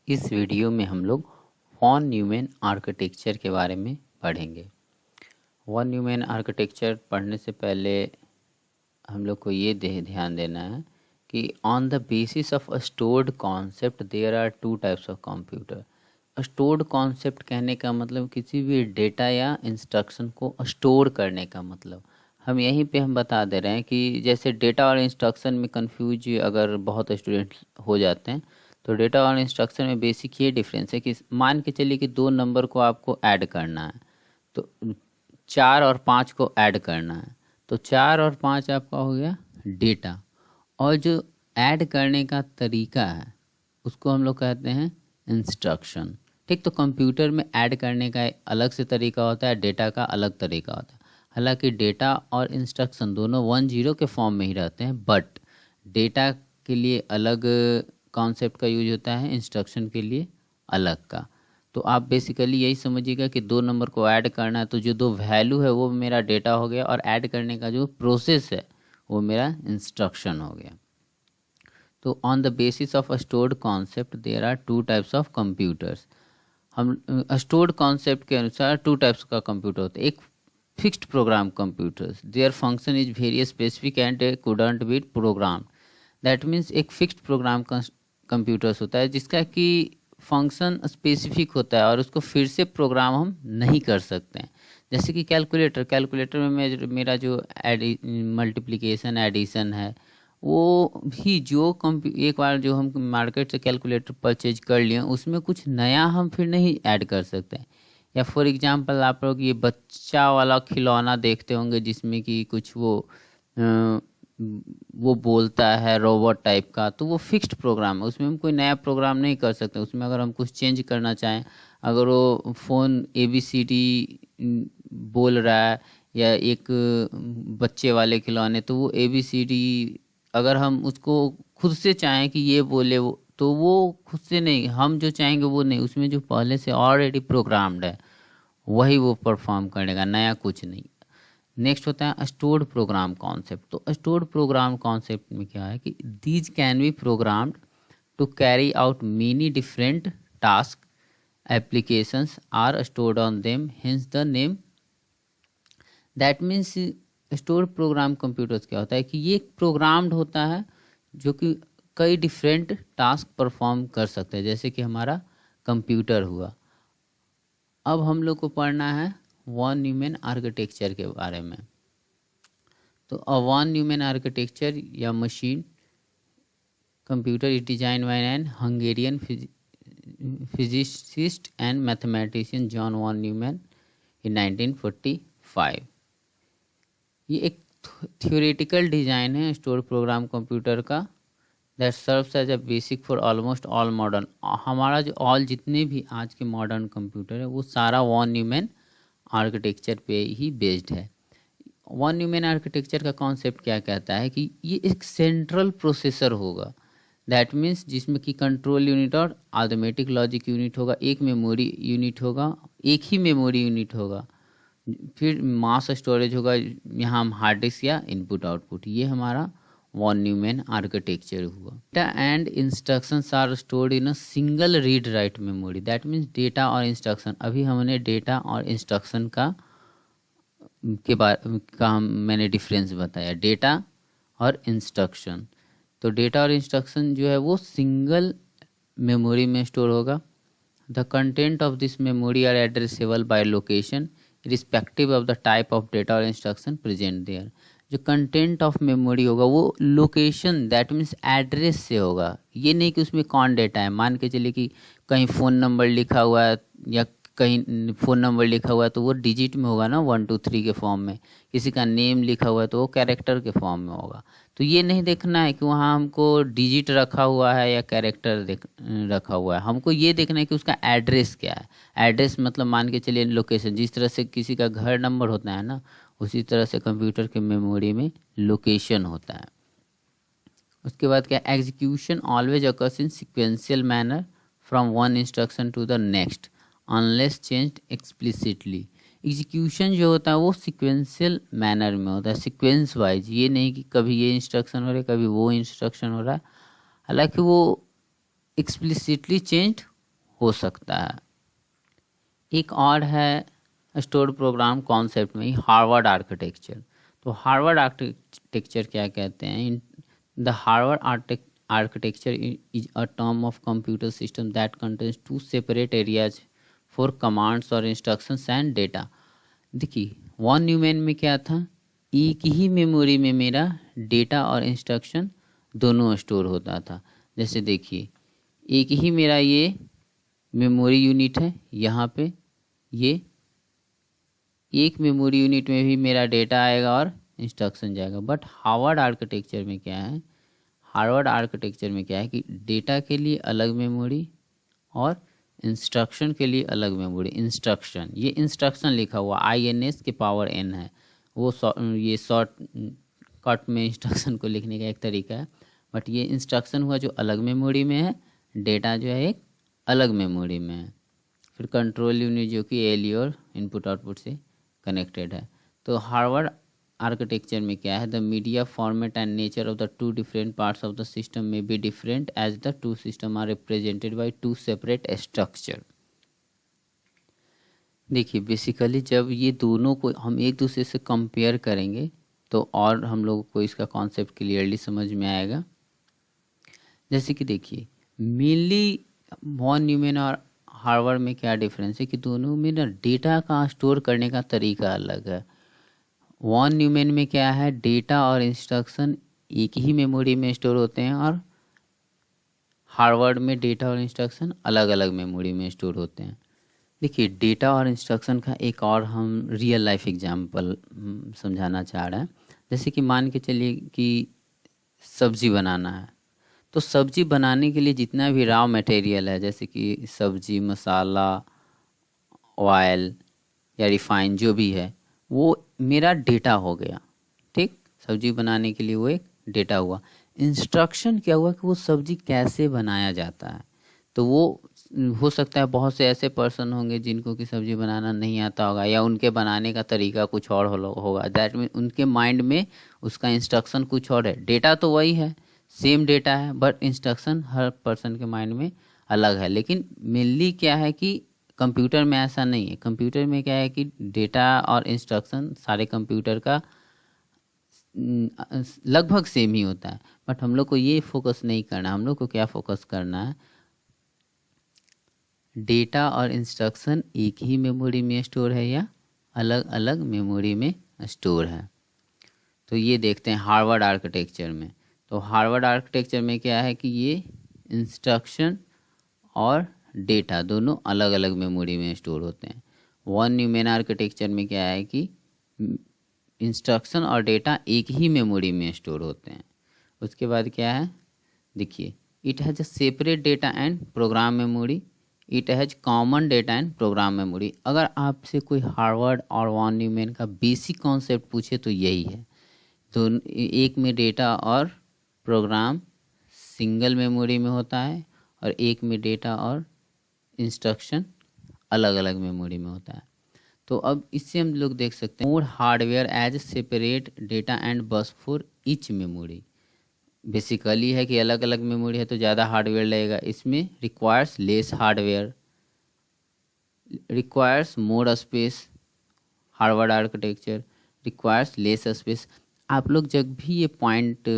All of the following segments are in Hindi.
इस वीडियो में हम लोग वॉन न्यूमैन आर्किटेक्चर के बारे में पढ़ेंगे। वॉन न्यूमैन आर्किटेक्चर पढ़ने से पहले हम लोग को ये ध्यान देना है कि on the basis of a stored concept there are two types of computer. Stored concept कहने का मतलब किसी भी डेटा या इंस्ट्रक्शन को स्टोर करने का मतलब। हम यहीं पे हम बता दे रहे हैं कि जैसे डेटा और इंस्ट्रक्शन में कंफ्यूज अगर बहुत स्टूडेंट हो जाते हैं तो डेटा और इंस्ट्रक्शन में बेसिक ये डिफरेंस है कि मान के चलिए कि दो नंबर को आपको ऐड करना है, तो 4 और 5 को ऐड करना है, तो 4 और 5 आपका हो गया डेटा, और जो ऐड करने का तरीका है उसको हम लोग कहते हैं इंस्ट्रक्शन। ठीक, तो कंप्यूटर में ऐड करने का अलग से तरीका होता है, डेटा का अलग तरीका होता है। हालांकि डेटा और इंस्ट्रक्शन दोनों 1-0 के फॉर्म में ही रहते हैं, बट डेटा के लिए अलग कॉन्सेप्ट का यूज होता है, इंस्ट्रक्शन के लिए अलग का। तो आप बेसिकली यही समझिएगा कि दो नंबर को ऐड करना है, तो जो दो वैल्यू है वो मेरा डेटा हो गया, और ऐड करने का जो प्रोसेस है वो मेरा इंस्ट्रक्शन हो गया। तो on the basis of a stored concept there are two types of computers. हम स्टोर्ड कॉन्सेप्ट के अनुसार टू टाइप्स का कंप्यूटर होता है। एक fixed program computers, their function is very specific and couldn't be program. That means एक फिक्स्ड प्रोग्राम कंप्यूटर्स होता है जिसका कि फंक्शन स्पेसिफिक होता है और उसको फिर से प्रोग्राम हम नहीं कर सकते हैं। जैसे कि कैलकुलेटर में मेरा जो मल्टीप्लिकेशन एडिशन है वो भी जो एक बार जो हम मार्केट से कैलकुलेटर परचेज कर लिए उसमें कुछ नया हम फिर नहीं ऐड कर सकते हैं। या फॉर एग्जांपल आप लोग ये बच्चा वाला खिलौना देखते होंगे जिसमें कि कुछ वो बोलता है रोबोट टाइप का, तो वो फिक्स्ड प्रोग्राम है, उसमें हम कोई नया प्रोग्राम नहीं कर सकते। उसमें अगर हम कुछ चेंज करना चाहें, अगर वो फ़ोन ABCD बोल रहा है या एक बच्चे वाले खिलौने, तो वो ABCD अगर हम उसको खुद से चाहें कि ये बोले तो वो खुद से नहीं, हम जो चाहेंगे वो नहीं, उसमें जो पहले से ऑलरेडी प्रोग्राम्ड है वही वो परफॉर्म करेगा, नया कुछ नहीं। नेक्स्ट होता है स्टोर्ड प्रोग्राम कॉन्सेप्ट। तो स्टोर्ड प्रोग्राम कॉन्सेप्ट में क्या है कि these can be programmed to carry out many different task, applications are stored on them, hence the name. That means store program computers क्या होता है कि ये प्रोग्राम्ड होता है जो कि कई डिफरेंट टास्क परफॉर्म कर सकते हैं, जैसे कि हमारा कंप्यूटर हुआ। अब हम लोग को पढ़ना है वॉन न्यूमैन आर्किटेक्चर के बारे में। तो अ वॉन न्यूमैन आर्किटेक्चर या machine computer is design by an Hungarian physicist and mathematician John von Neumann in 1945। ये एक थ्योरेटिकल डिज़ाइन है स्टोर प्रोग्राम कंप्यूटर का, that serves as a basic for almost all modern. हमारा जो जितने भी आज के मॉडर्न कंप्यूटर है वो सारा वॉन न्यूमैन आर्किटेक्चर पे ही बेस्ड है। वॉन न्यूमैन आर्किटेक्चर का कॉन्सेप्ट क्या कहता है कि ये एक सेंट्रल प्रोसेसर होगा, दैट मीन्स जिसमें कि कंट्रोल यूनिट और अरिथमेटिक लॉजिक यूनिट होगा, एक मेमोरी यूनिट होगा, एक ही मेमोरी यूनिट होगा, फिर मास स्टोरेज होगा, यहाँ हम हार्ड डिस्क या इनपुट आउटपुट। ये हमारा वॉन न्यूमैन आर्किटेक्चर हुआ। Data and instructions are stored in a single read write memory. That means data और इंस्ट्रक्शन, अभी हमने डेटा और इंस्ट्रक्शन मैंने डिफरेंस बताया, डेटा और इंस्ट्रक्शन। तो डेटा और इंस्ट्रक्शन जो है वो सिंगल मेमोरी में स्टोर होगा। The content of this memory are addressable by location respective of the type of data और इंस्ट्रक्शन प्रेजेंट देयर। जो कंटेंट ऑफ मेमोरी होगा वो लोकेशन, दैट मीन्स एड्रेस से होगा। ये नहीं कि उसमें कौन डेटा है, मान के चलिए कि कहीं फ़ोन नंबर लिखा हुआ है या कहीं फ़ोन नंबर लिखा हुआ है तो वो डिजिट में होगा ना, 1 2 3 के फॉर्म में। किसी का नेम लिखा हुआ है तो वो कैरेक्टर के फॉर्म में होगा। तो ये नहीं देखना है कि वहाँ हमको डिजिट रखा हुआ है या कैरेक्टर रखा हुआ है, हमको ये देखना है कि उसका एड्रेस क्या है। एड्रेस मतलब मान के चलिए लोकेशन, जिस तरह से किसी का घर नंबर होता है ना, उसी तरह से कंप्यूटर के मेमोरी में लोकेशन होता है। उसके बाद क्या, execution always occurs in sequential manner from one instruction to the next unless changed explicitly. Execution जो होता है वो सिक्वेंशियल मैनर में होता है, सीक्वेंस वाइज। ये नहीं कि कभी ये इंस्ट्रक्शन हो रहा है कभी वो इंस्ट्रक्शन हो रहा है। हालांकि वो एक्सप्लिसिटली चेंज हो सकता है। एक और है स्टोर प्रोग्राम कॉन्सेप्ट में ही हार्वर्ड आर्किटेक्चर। तो हार्वर्ड आर्किटेक्चर क्या कहते हैं? In the Harvard architecture is a term of computer system that contains two separate areas for commands और इंस्ट्रक्शंस एंड डेटा। देखिए वॉन न्यूमैन में क्या था, एक ही मेमोरी में मेरा डेटा और इंस्ट्रक्शन दोनों स्टोर होता था। जैसे देखिए एक ही मेरा ये मेमोरी यूनिट है, यहाँ पे ये एक मेमोरी यूनिट में भी मेरा डेटा आएगा और इंस्ट्रक्शन जाएगा। बट हार्वर्ड आर्किटेक्चर में क्या है, हार्वर्ड आर्किटेक्चर में क्या है कि डेटा के लिए अलग मेमोरी और इंस्ट्रक्शन के लिए अलग मेमोरी। इंस्ट्रक्शन, ये इंस्ट्रक्शन लिखा हुआ INS के पावर N है, वो ये शॉर्ट कट में इंस्ट्रक्शन को लिखने का एक तरीका है। बट ये इंस्ट्रक्शन हुआ जो अलग मेमोरी में है, डेटा जो है एक अलग मेमोरी में है। फिर कंट्रोल यूनिट जो कि ALU और इनपुट आउटपुट से कनेक्टेड है। तो हार्वर्ड आर्किटेक्चर में क्या है, the media format and nature of the two different parts of the system में be different as the two system are represented by two separate structure. देखिए बेसिकली जब ये दोनों को हम एक दूसरे से कंपेयर करेंगे तो और हम लोगों को इसका कॉन्सेप्ट क्लियरली समझ में आएगा। जैसे कि देखिए मेनली वॉन न्यूमैन और हार्वर्ड में क्या डिफरेंस है कि दोनों में ना डेटा का स्टोर करने का तरीका अलग है। वॉन न्यूमैन में क्या है, डेटा और इंस्ट्रक्शन एक ही मेमोरी में स्टोर होते हैं और हार्वर्ड में डेटा और इंस्ट्रक्शन अलग अलग मेमोरी में स्टोर होते हैं। देखिए डेटा और इंस्ट्रक्शन का एक और हम रियल लाइफ एग्जांपल समझाना चाह रहे हैं। जैसे कि मान के चलिए कि सब्जी बनाना है, तो सब्जी बनाने के लिए जितना भी रॉ मटेरियल है, जैसे कि सब्जी मसाला ऑयल या रिफाइन जो भी है, वो मेरा डेटा हो गया। ठीक, सब्जी बनाने के लिए वो एक डेटा हुआ। इंस्ट्रक्शन क्या हुआ कि वो सब्जी कैसे बनाया जाता है। तो वो हो सकता है बहुत से ऐसे पर्सन होंगे जिनको कि सब्जी बनाना नहीं आता होगा या उनके बनाने का तरीका कुछ और होगा। दैट मीन उनके माइंड में उसका इंस्ट्रक्शन कुछ और है। डेटा तो वही है, सेम डेटा है, बट इंस्ट्रक्शन हर पर्सन के माइंड में अलग है। लेकिन मेनली क्या है कि कंप्यूटर में ऐसा नहीं है। कंप्यूटर में क्या है कि डेटा और इंस्ट्रक्शन सारे कंप्यूटर का लगभग सेम ही होता है। बट हम लोग को ये फोकस नहीं करना, हम लोग को क्या फोकस करना है, डेटा और इंस्ट्रक्शन एक ही मेमोरी में स्टोर है या अलग अलग मेमोरी में स्टोर है। तो ये देखते हैं हार्वर्ड आर्किटेक्चर में। तो हार्वर्ड आर्किटेक्चर में क्या है कि ये इंस्ट्रक्शन और डेटा दोनों अलग अलग मेमोरी में स्टोर होते हैं। वॉन न्यूमैन आर्किटेक्चर में क्या है कि इंस्ट्रक्शन और डेटा एक ही मेमोरी में स्टोर होते हैं। उसके बाद क्या है, देखिए it has a separate data and program memory, it has common data and program memory. अगर आपसे कोई हार्वर्ड और वॉन न्यूमैन का बेसिक कॉन्सेप्ट पूछे तो यही है। तो एक में डेटा और प्रोग्राम सिंगल मेमोरी में होता है और एक में डेटा और इंस्ट्रक्शन अलग अलग मेमोरी में होता है। तो अब इससे हम लोग देख सकते हैं more hardware as separate data and bus for each memory. Basically है कि अलग अलग मेमोरी है तो ज़्यादा हार्डवेयर लगेगा। इसमें requires less hardware, requires more space. Harvard architecture requires less space. आप लोग जब भी ये पॉइंट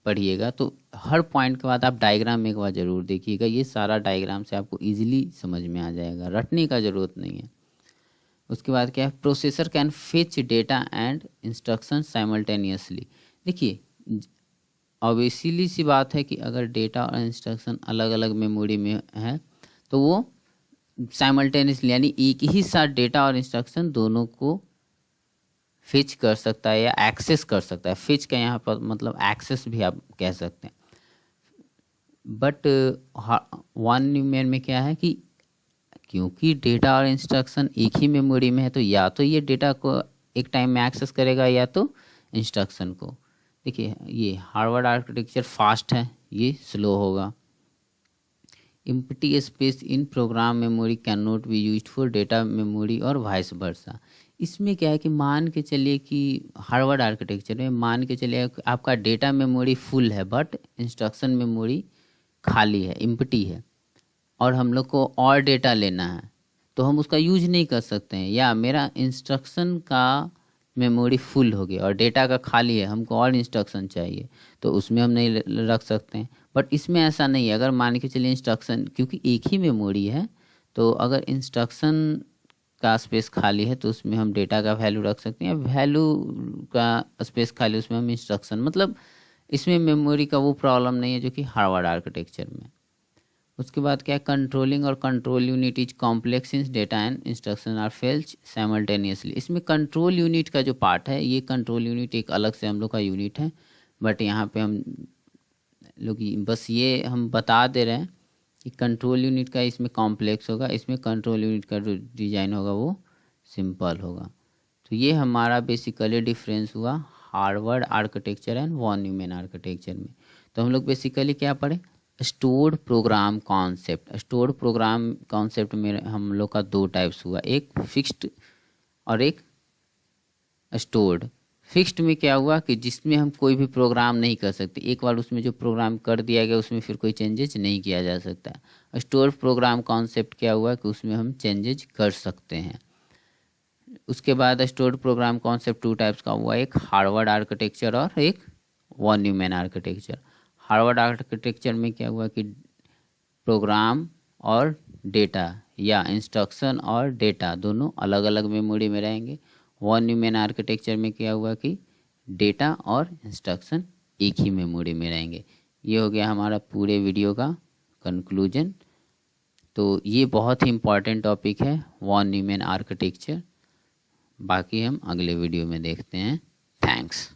पढ़िएगा तो हर पॉइंट के बाद आप डायग्राम एक बार ज़रूर देखिएगा। ये सारा डायग्राम से आपको इजीली समझ में आ जाएगा, रटने का ज़रूरत नहीं है। उसके बाद क्या है, processor can fetch data and instruction simultaneously. देखिए ऑब्वियसली सी बात है कि अगर डेटा और इंस्ट्रक्शन अलग अलग मेमोरी में है तो वो साइमल्टेनियसली यानी एक ही साथ डेटा और इंस्ट्रक्शन दोनों को फेच कर सकता है या एक्सेस कर सकता है। फेच का यहाँ पर मतलब एक्सेस भी आप कह सकते हैं। बट वॉन न्यूमैन में क्या है कि क्योंकि डेटा और इंस्ट्रक्शन एक ही मेमोरी में है तो या तो ये डेटा को एक टाइम में एक्सेस करेगा या तो इंस्ट्रक्शन को। देखिए ये हार्वर्ड आर्किटेक्चर फास्ट है, ये स्लो होगा। Empty space in program memory can not be used for data memory और वाइस वर्सा। इसमें क्या है कि मान के चलिए कि हार्वर्ड आर्किटेक्चर में मान के चलिए आपका डेटा मेमोरी फुल है बट इंस्ट्रक्शन मेमोरी खाली है, एम्प्टी है। और हम लोग को और डेटा लेना है तो हम उसका यूज नहीं कर सकते हैं, या मेरा इंस्ट्रक्शन का मेमोरी फुल हो गया और डेटा का खाली है, हमको और इंस्ट्रक्शन चाहिए, तो उसमें हम नहीं रख सकते हैं। बट इसमें ऐसा नहीं है। अगर मान के चलिए इंस्ट्रक्शन, क्योंकि एक ही मेमोरी है, तो अगर इंस्ट्रक्शन का स्पेस खाली है तो उसमें हम डेटा का वैल्यू रख सकते हैं, वैल्यू का स्पेस खाली उसमें हम इंस्ट्रक्शन, मतलब इसमें मेमोरी का वो प्रॉब्लम नहीं है जो कि हार्वर्ड आर्किटेक्चर में। उसके बाद क्या है, कंट्रोलिंग और control unit is complex since data and instruction are failed simultaneously. इसमें कंट्रोल यूनिट का जो पार्ट है, ये कंट्रोल यूनिट एक अलग से हम लोग का यूनिट है, बट यहाँ पे हम लोग बस ये हम बता दे रहे हैं कि कंट्रोल यूनिट का इसमें कॉम्प्लेक्स होगा, इसमें कंट्रोल यूनिट का जो डिज़ाइन होगा वो सिंपल होगा। तो ये हमारा बेसिकली डिफरेंस हुआ Harvard architecture and von Neumann architecture में। तो हम लोग बेसिकली क्या पढ़े, stored program concept. Stored program concept में हम लोग का दो टाइप्स हुआ, एक फिक्स्ड और एक स्टोर्ड। फिक्स्ड में क्या हुआ कि जिसमें हम कोई भी प्रोग्राम नहीं कर सकते, एक बार उसमें जो प्रोग्राम कर दिया गया उसमें फिर कोई चेंजेज नहीं किया जा सकता। स्टोर प्रोग्राम कॉन्सेप्ट क्या हुआ कि उसमें हम चेंजेज कर सकते हैं। उसके बाद stored program concept two types का हुआ, एक हार्वर्ड आर्किटेक्चर और एक von Neumann architecture. Harvard architecture में क्या हुआ कि प्रोग्राम और डेटा या इंस्ट्रक्शन और डेटा दोनों अलग अलग मेमोरी में रहेंगे। वॉन न्यूमैन आर्किटेक्चर में क्या हुआ कि डेटा और इंस्ट्रक्शन एक ही मेमोरी में रहेंगे। ये हो गया हमारा पूरे वीडियो का कंक्लूजन। तो ये बहुत ही इम्पॉर्टेंट टॉपिक है वॉन न्यूमैन आर्किटेक्चर। बाकी हम अगले वीडियो में देखते हैं। थैंक्स।